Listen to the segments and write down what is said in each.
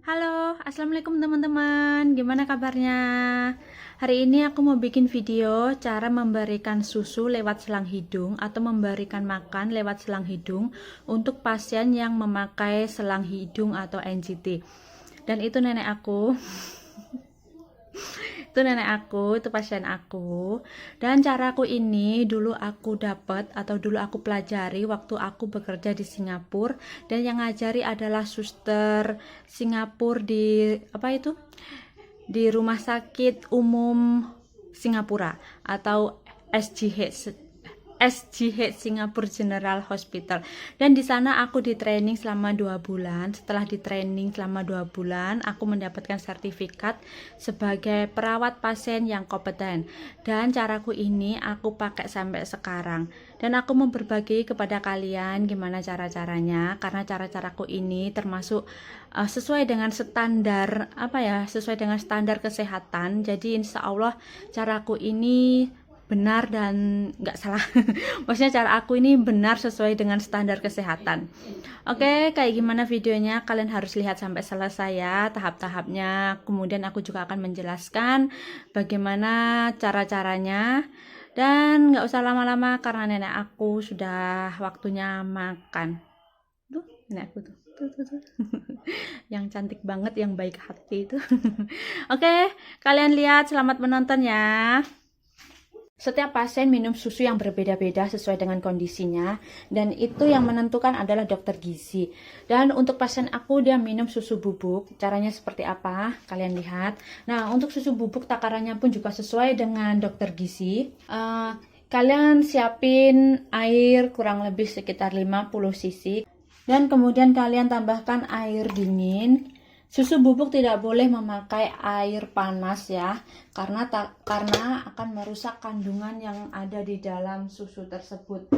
Halo, assalamualaikum teman-teman. Gimana kabarnya? Hari ini aku mau bikin video cara memberikan susu lewat selang hidung atau memberikan makan lewat selang hidung untuk pasien yang memakai selang hidung atau NGT. Dan itu nenek aku. Itu pasien aku. Dan caraku ini dulu aku dapat atau dulu aku pelajari waktu aku bekerja di Singapura, dan yang ngajari adalah suster Singapura di Rumah Sakit Umum Singapura atau SGH Singapore General Hospital. Dan di sana aku di training selama 2 bulan. Setelah di training selama 2 bulan, aku mendapatkan sertifikat sebagai perawat pasien yang kompeten. Dan caraku ini aku pakai sampai sekarang. Dan aku mau berbagi kepada kalian gimana cara-caranya, karena cara-caraku ini termasuk sesuai dengan standar sesuai dengan standar kesehatan. Jadi insya Allah caraku ini benar dan nggak salah. Maksudnya cara aku ini benar sesuai dengan standar kesehatan. Oke, kayak gimana videonya kalian harus lihat sampai selesai ya, tahap-tahapnya. Kemudian aku juga akan menjelaskan bagaimana cara-caranya. Dan nggak usah lama-lama karena nenek aku sudah waktunya makan. Tuh nenek aku tuh, yang cantik banget, yang baik hati itu. Oke, kalian lihat, selamat menonton ya. Setiap pasien minum susu yang berbeda-beda sesuai dengan kondisinya, dan itu yang menentukan adalah dokter gizi. Dan untuk pasien aku, dia minum susu bubuk. Caranya seperti apa? Kalian lihat. Nah, untuk susu bubuk takarannya pun juga sesuai dengan dokter gizi. Kalian siapin air kurang lebih sekitar 50 cc, dan kemudian kalian tambahkan air dingin. Susu bubuk tidak boleh memakai air panas ya, karena akan merusak kandungan yang ada di dalam susu tersebut.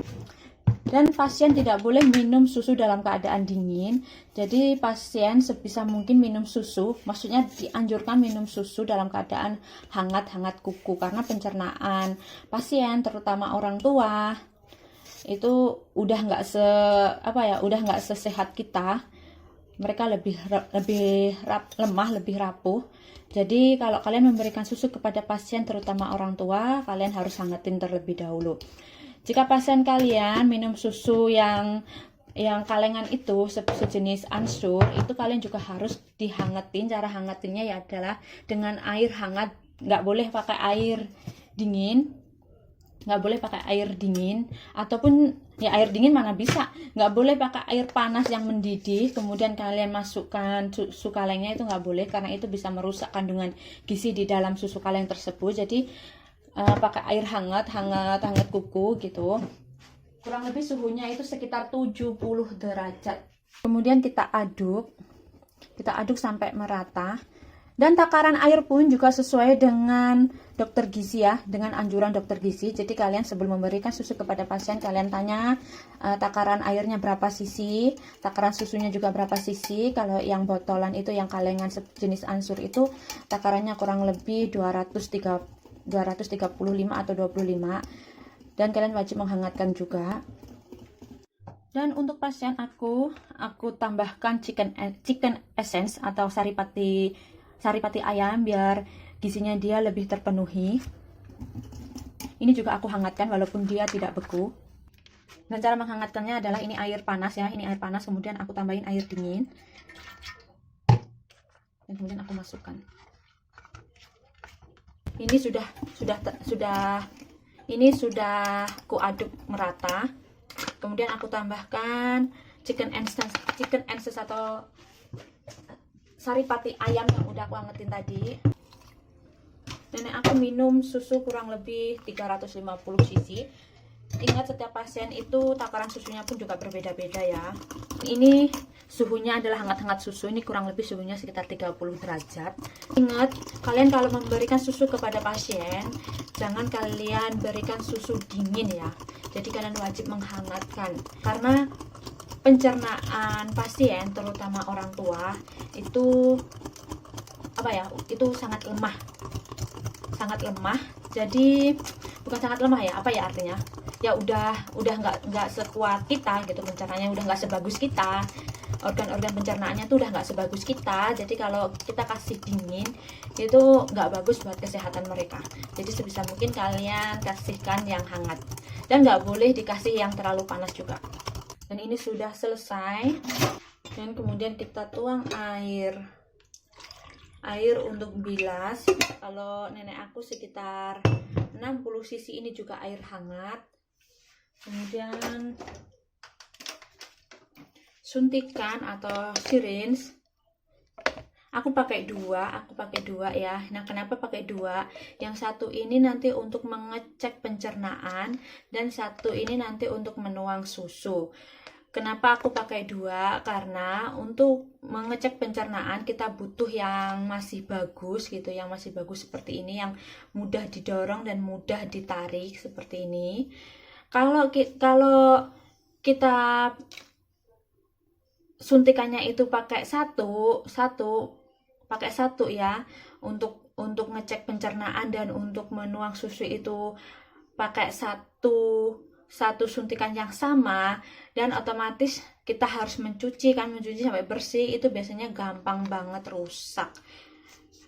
Dan pasien tidak boleh minum susu dalam keadaan dingin. Jadi pasien sebisa mungkin minum susu, maksudnya dianjurkan minum susu dalam keadaan hangat-hangat kuku, karena pencernaan pasien terutama orang tua itu udah nggak sesehat kita. Mereka lebih lemah, lebih rapuh. Jadi kalau kalian memberikan susu kepada pasien terutama orang tua, kalian harus hangatin terlebih dahulu. Jika pasien kalian minum susu yang kalengan itu sejenis ansur, itu kalian juga harus dihangatin. Cara hangatinnya ya adalah dengan air hangat, nggak boleh pakai air dingin. Ataupun ya air dingin mana bisa, nggak boleh pakai air panas yang mendidih kemudian kalian masukkan susu kalengnya, itu nggak boleh karena itu bisa merusak kandungan gizi di dalam susu kaleng tersebut. Jadi pakai air hangat kuku gitu, kurang lebih suhunya itu sekitar 70 derajat. Kemudian kita aduk sampai merata. Dan takaran air pun juga sesuai dengan dokter gizi ya, dengan anjuran dokter gizi. Jadi kalian sebelum memberikan susu kepada pasien, kalian tanya takaran airnya berapa cc, takaran susunya juga berapa cc. Kalau yang botolan itu, yang kalengan jenis ansur itu takarannya kurang lebih 235 atau 25. Dan kalian wajib menghangatkan juga. Dan untuk pasien aku tambahkan chicken essence atau saripati ayam biar gizinya dia lebih terpenuhi. Ini juga aku hangatkan walaupun dia tidak beku. Dan cara menghangatkannya adalah ini air panas ya, ini air panas, kemudian aku tambahin air dingin. Dan kemudian aku masukkan. Ini sudah ku aduk merata. Kemudian aku tambahkan chicken essence atau saripati ayam yang udah aku angetin tadi. Nenek aku minum susu kurang lebih 350 cc. Ingat, setiap pasien itu takaran susunya pun juga berbeda-beda ya. Ini suhunya adalah hangat-hangat susu, ini kurang lebih suhunya sekitar 30 derajat. Ingat, kalian kalau memberikan susu kepada pasien, jangan kalian berikan susu dingin ya. Jadi kalian wajib menghangatkan, karena pencernaan pasien terutama orang tua itu sangat lemah. Jadi bukan sangat lemah ya, artinya ya udah nggak sekuat kita gitu, pencernanya udah nggak sebagus kita. organ-organ pencernaannya tuh udah nggak sebagus kita. Jadi kalau kita kasih dingin itu nggak bagus buat kesehatan mereka. Jadi sebisa mungkin kalian kasihkan yang hangat, dan nggak boleh dikasih yang terlalu panas juga. Dan ini sudah selesai, dan kemudian kita tuang air untuk bilas. Kalau nenek aku sekitar 60 cc, ini juga air hangat. Kemudian suntikan atau syringe, aku pakai dua ya. Nah, kenapa pakai dua? Yang satu ini nanti untuk mengecek pencernaan, dan satu ini nanti untuk menuang susu. Kenapa aku pakai dua? Karena untuk mengecek pencernaan kita butuh yang masih bagus gitu, yang masih bagus seperti ini, yang mudah didorong dan mudah ditarik seperti ini. Kalau kita suntikannya itu pakai satu ya, untuk ngecek pencernaan dan untuk menuang susu itu pakai satu suntikan yang sama, dan otomatis kita harus mencuci sampai bersih. Itu biasanya gampang banget rusak.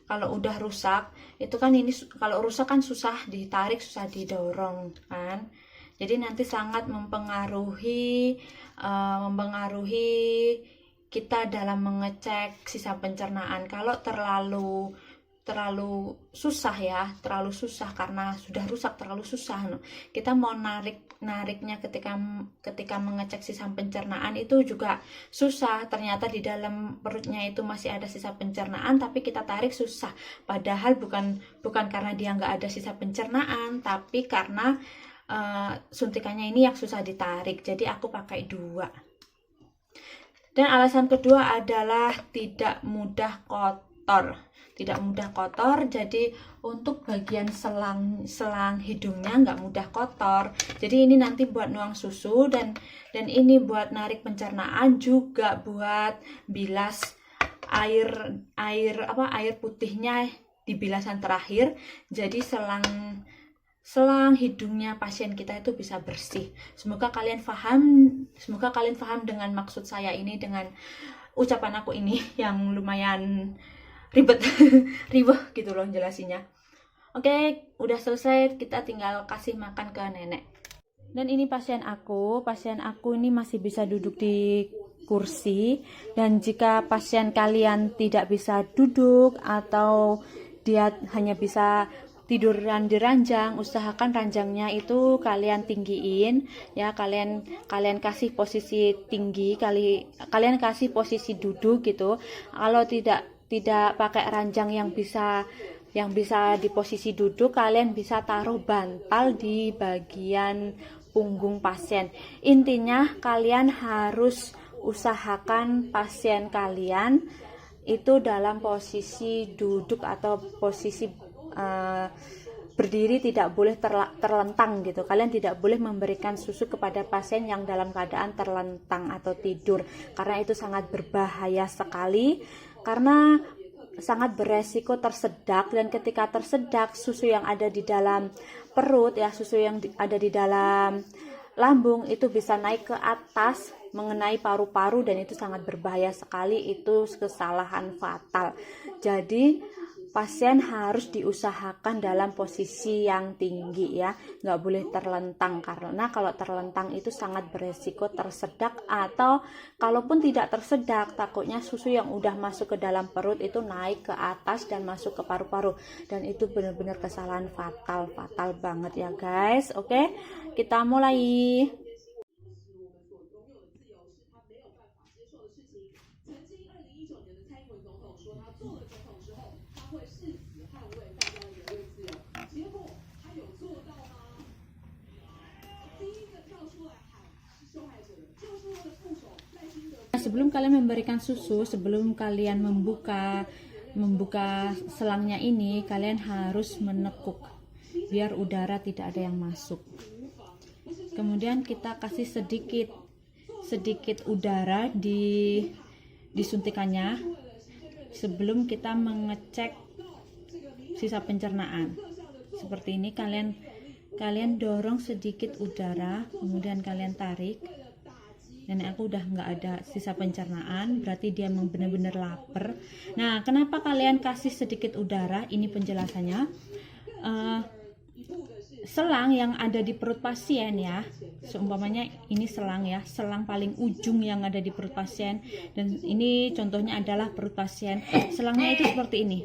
Kalau udah rusak itu kan, ini kalau rusak kan susah ditarik, susah didorong kan. Jadi nanti sangat mempengaruhi kita dalam mengecek sisa pencernaan. Kalau terlalu susah karena sudah rusak, terlalu susah. Kita mau nariknya ketika mengecek sisa pencernaan itu juga susah. Ternyata di dalam perutnya itu masih ada sisa pencernaan, tapi kita tarik susah. Padahal bukan karena dia nggak ada sisa pencernaan, tapi karena suntikannya ini yang susah ditarik. Jadi aku pakai dua. Dan alasan kedua adalah tidak mudah kotor. Jadi untuk bagian selang hidungnya nggak mudah kotor. Jadi ini nanti buat nuang susu, dan ini buat narik pencernaan, juga buat bilas air putihnya di bilasan terakhir. Jadi selang hidungnya pasien kita itu bisa bersih. Semoga kalian paham dengan maksud saya ini, dengan ucapan aku ini yang lumayan ribet gitu loh jelasinnya. Oke, udah selesai, kita tinggal kasih makan ke nenek. Dan ini pasien aku ini masih bisa duduk di kursi. Dan jika pasien kalian tidak bisa duduk atau dia hanya bisa tiduran di ranjang, usahakan ranjangnya itu kalian tinggiin ya. Kalian kasih posisi tinggi, kalian kasih posisi duduk gitu. Kalau tidak pakai ranjang yang bisa di posisi duduk, kalian bisa taruh bantal di bagian punggung pasien. Intinya kalian harus usahakan pasien kalian itu dalam posisi duduk atau posisi berdiri, tidak boleh terlentang gitu. Kalian tidak boleh memberikan susu kepada pasien yang dalam keadaan terlentang atau tidur, karena itu sangat berbahaya sekali, karena sangat beresiko tersedak. Dan ketika tersedak, susu yang ada di dalam perut ya, susu yang ada di dalam lambung itu bisa naik ke atas mengenai paru-paru, dan itu sangat berbahaya sekali. Itu kesalahan fatal. Jadi pasien harus diusahakan dalam posisi yang tinggi ya, nggak boleh terlentang, karena kalau terlentang itu sangat beresiko tersedak, atau kalaupun tidak tersedak, takutnya susu yang udah masuk ke dalam perut itu naik ke atas dan masuk ke paru-paru, dan itu benar-benar kesalahan fatal banget ya guys. Oke, kita mulai. Sebelum kalian memberikan susu, sebelum kalian membuka selangnya ini, kalian harus menekuk biar udara tidak ada yang masuk. Kemudian kita kasih sedikit udara di suntikannya sebelum kita mengecek sisa pencernaan. Seperti ini, kalian dorong sedikit udara, kemudian kalian tarik. nenek aku udah nggak ada sisa pencernaan, berarti dia memang benar-benar lapar. Nah, kenapa kalian kasih sedikit udara? Ini penjelasannya. Selang yang ada di perut pasien ya, seumpamanya ini selang ya, selang paling ujung yang ada di perut pasien, dan ini contohnya adalah perut pasien. Selangnya itu seperti ini.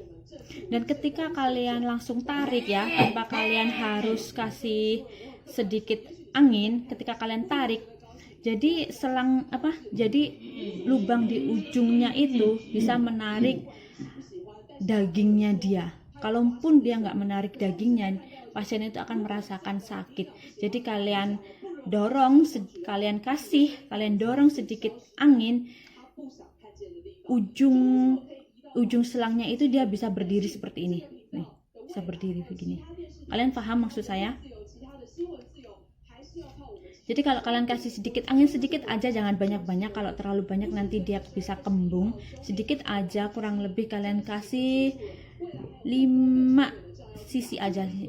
Dan ketika kalian langsung tarik ya, tanpa kalian harus kasih sedikit angin, ketika kalian tarik, jadi selang jadi lubang di ujungnya itu bisa menarik dagingnya dia. Kalaupun dia nggak menarik dagingnya, pasien itu akan merasakan sakit. Jadi kalian dorong sedikit angin, ujung selangnya itu dia bisa berdiri seperti ini. Nih, bisa berdiri begini. Kalian paham maksud saya? Jadi kalau kalian kasih sedikit angin, sedikit aja, jangan banyak-banyak. Kalau terlalu banyak nanti dia bisa kembung. Sedikit aja, kurang lebih kalian kasih 5 sisi aja. 5,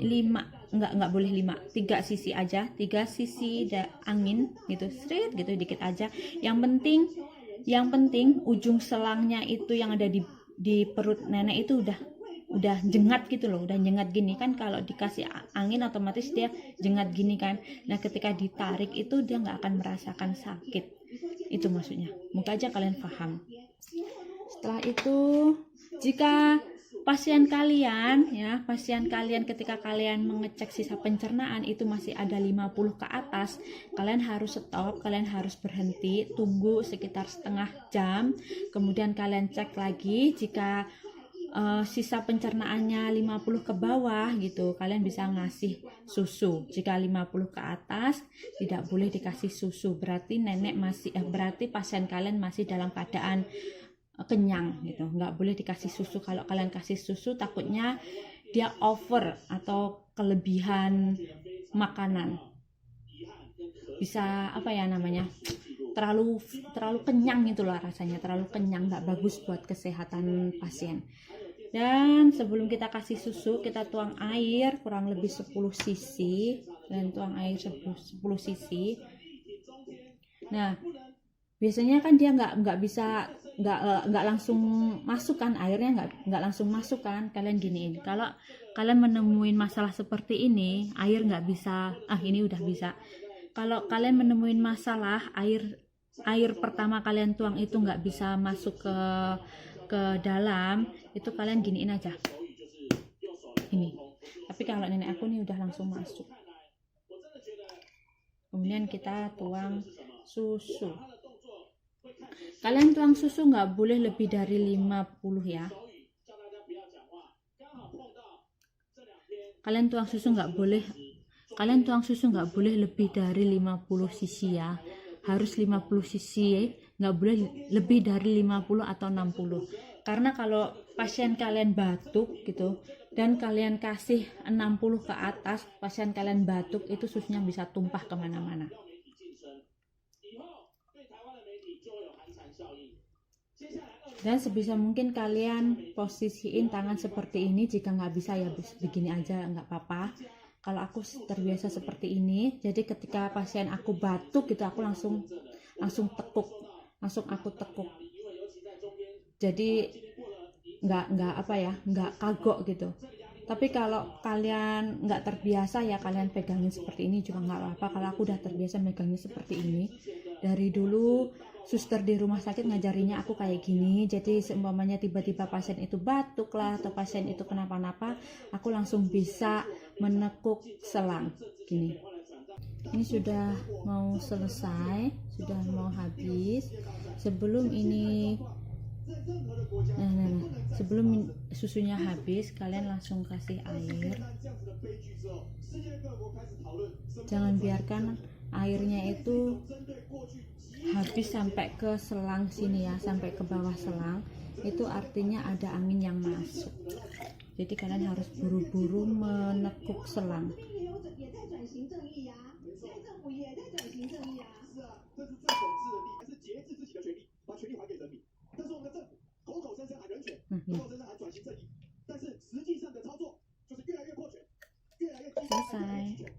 enggak boleh 5, 3 sisi aja. 3 sisi angin gitu, straight gitu, dikit aja. Yang penting ujung selangnya itu yang ada di perut nenek itu udah jengat gitu loh, udah jengat gini kan. Kalau dikasih angin otomatis dia jengat gini kan. Nah, ketika ditarik itu dia nggak akan merasakan sakit. Itu maksudnya. Moga aja kalian paham. Setelah itu, jika pasien kalian ketika kalian mengecek sisa pencernaan itu masih ada 50 ke atas, kalian harus stop, kalian harus berhenti, tunggu sekitar setengah jam, kemudian kalian cek lagi. Jika sisa pencernaannya 50 ke bawah gitu, kalian bisa ngasih susu. Jika 50 ke atas tidak boleh dikasih susu, berarti berarti pasien kalian masih dalam keadaan kenyang gitu, nggak boleh dikasih susu. Kalau kalian kasih susu takutnya dia over atau kelebihan makanan, bisa terlalu kenyang gitu loh rasanya, terlalu kenyang, nggak bagus buat kesehatan pasien. Dan sebelum kita kasih susu, kita tuang air kurang lebih 10 cc, dan tuang air 10 cc. Nah, biasanya kan dia nggak langsung masuk kan, airnya nggak langsung masuk kan. Kalian giniin, kalau kalian menemuin masalah seperti ini, air nggak bisa, ini udah bisa. Kalau kalian menemuin masalah air pertama kalian tuang itu nggak bisa masuk ke dalam, itu kalian giniin aja ini. Tapi kalau nenek aku nih udah langsung masuk. Kemudian kita tuang susu. Kalian tuang susu nggak boleh lebih dari 50 ya. Kalian tuang susu nggak boleh lebih dari 50 cc ya. Harus 50 cc, nggak boleh lebih dari 50 atau 60. Karena kalau pasien kalian batuk gitu dan kalian kasih 60 ke atas, pasien kalian batuk, itu susunya bisa tumpah kemana-mana. Dan sebisa mungkin kalian posisiin tangan seperti ini. Jika nggak bisa ya begini aja, nggak apa-apa. Kalau aku terbiasa seperti ini, jadi ketika pasien aku batuk gitu, aku langsung aku tekuk. Jadi nggak kagok gitu. Tapi kalau kalian nggak terbiasa ya kalian pegangin seperti ini juga nggak apa-apa. Kalau aku udah terbiasa megangin seperti ini dari dulu, suster di rumah sakit ngajarinya aku kayak gini. Jadi seumpamanya tiba-tiba pasien itu batuk lah atau pasien itu kenapa-napa, aku langsung bisa menekuk selang gini. Ini sudah mau selesai, sudah mau habis. Sebelum susunya habis, kalian langsung kasih air. Jangan biarkan airnya itu habis sampai ke selang sini ya, sampai ke bawah selang. Itu artinya ada angin yang masuk. Jadi kalian harus buru-buru menekuk selang. Selesai.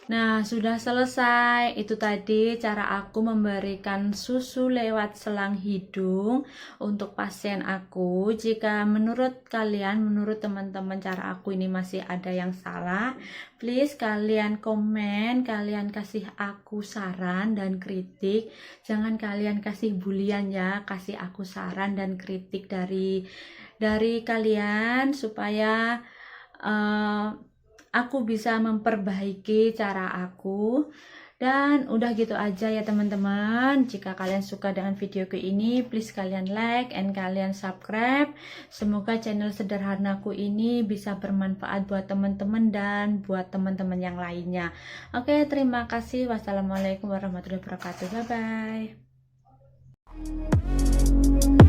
Nah, sudah selesai. Itu tadi cara aku memberikan susu lewat selang hidung untuk pasien aku. Jika menurut kalian, menurut teman-teman cara aku ini masih ada yang salah, please kalian komen, kalian kasih aku saran dan kritik. Jangan kalian kasih bulian ya, kasih aku saran dan kritik dari kalian supaya aku bisa memperbaiki cara aku. Dan udah gitu aja ya teman-teman. Jika kalian suka dengan videoku ini, please kalian like and kalian subscribe. Semoga channel sederhanaku ini bisa bermanfaat buat teman-teman dan buat teman-teman yang lainnya. Oke, terima kasih. Wassalamualaikum warahmatullahi wabarakatuh. Bye bye.